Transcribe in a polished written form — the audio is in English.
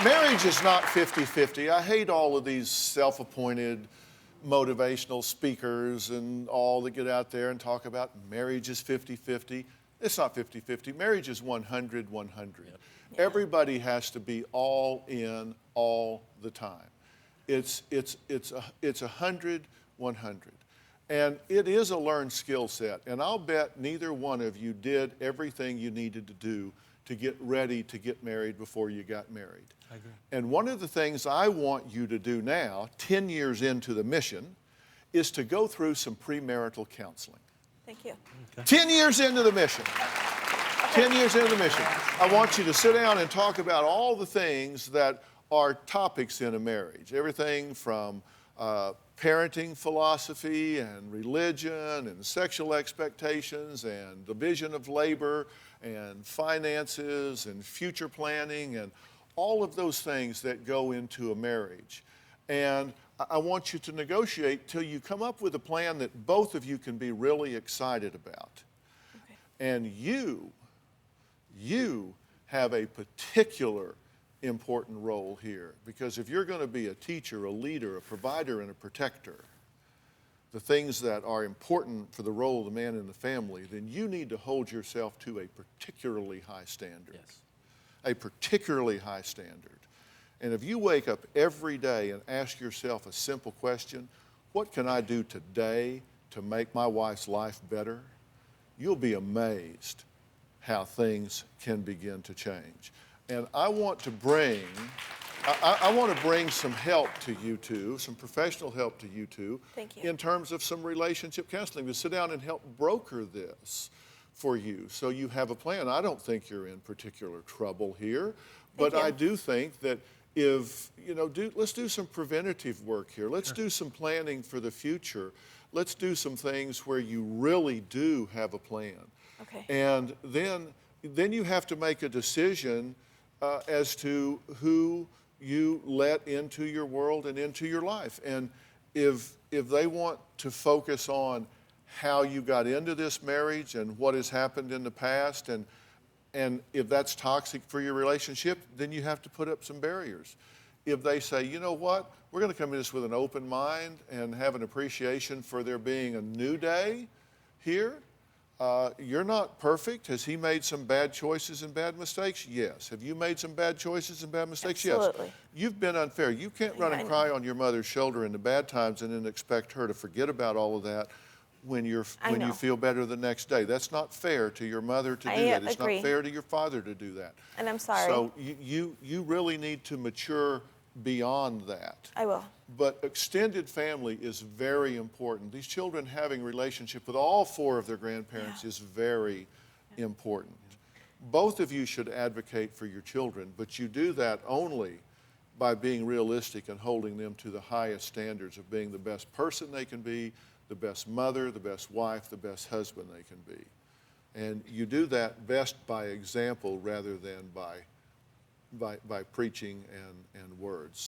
Marriage is not 50-50. I hate all of these self-appointed motivational speakers and all that get out there and talk about marriage is 50-50. It's not 50-50. Marriage is 100-100. Yep. Everybody has to be all in all the time. It's 100-100. And it is a learned skill set. And I'll bet neither one of you did everything you needed to do to get ready to get married before you got married. I agree. And one of the things I want you to do now, 10 years into the mission, is to go through some premarital counseling. Thank you. Okay. 10 years into the mission. 10 years into the mission. I want you to sit down and talk about all the things that are topics in a marriage. Everything from parenting philosophy and religion and sexual expectations and division of labor and finances and future planning and all of those things that go into a marriage. And I want you to negotiate till you come up with a plan that both of you can be really excited about. Okay. And you have a particular important role here, because if you're going to be a teacher, a leader, a provider, and a protector, the things that are important for the role of the man in the family, then you need to hold yourself to a particularly high standard. Yes. A particularly high standard. And if you wake up every day and ask yourself a simple question, what can I do today to make my wife's life better? You'll be amazed how things can begin to change. And I want to bring some help to you two, some professional help to you two. Thank you. In terms of some relationship counseling, to sit down and help broker this for you so you have a plan. I don't think you're in particular trouble here, but I do think that if, let's do some preventative work here. Let's do some planning for the future. Let's do some things where you really do have a plan. Okay. And then you have to make a decision as to who you let into your world and into your life. And if they want to focus on how you got into this marriage and what has happened in the past, and if that's toxic for your relationship, then you have to put up some barriers. If they say, you know what, we're going to come into this with an open mind and have an appreciation for there being a new day here. You're not perfect. Has he made some bad choices and bad mistakes? Yes. Have you made some bad choices and bad mistakes? Absolutely. Yes. You've been unfair. You can't run and cry on your mother's shoulder in the bad times and then expect her to forget about all of that when you feel better the next day. That's not fair to your mother to do that. It's not fair to your father to do that. And I'm sorry. So you really need to mature beyond that. I will. But extended family is very important. These children having relationship with all four of their grandparents is very important. Both of you should advocate for your children, but you do that only by being realistic and holding them to the highest standards of being the best person they can be, the best mother, the best wife, the best husband they can be. And you do that best by example rather than by preaching and words.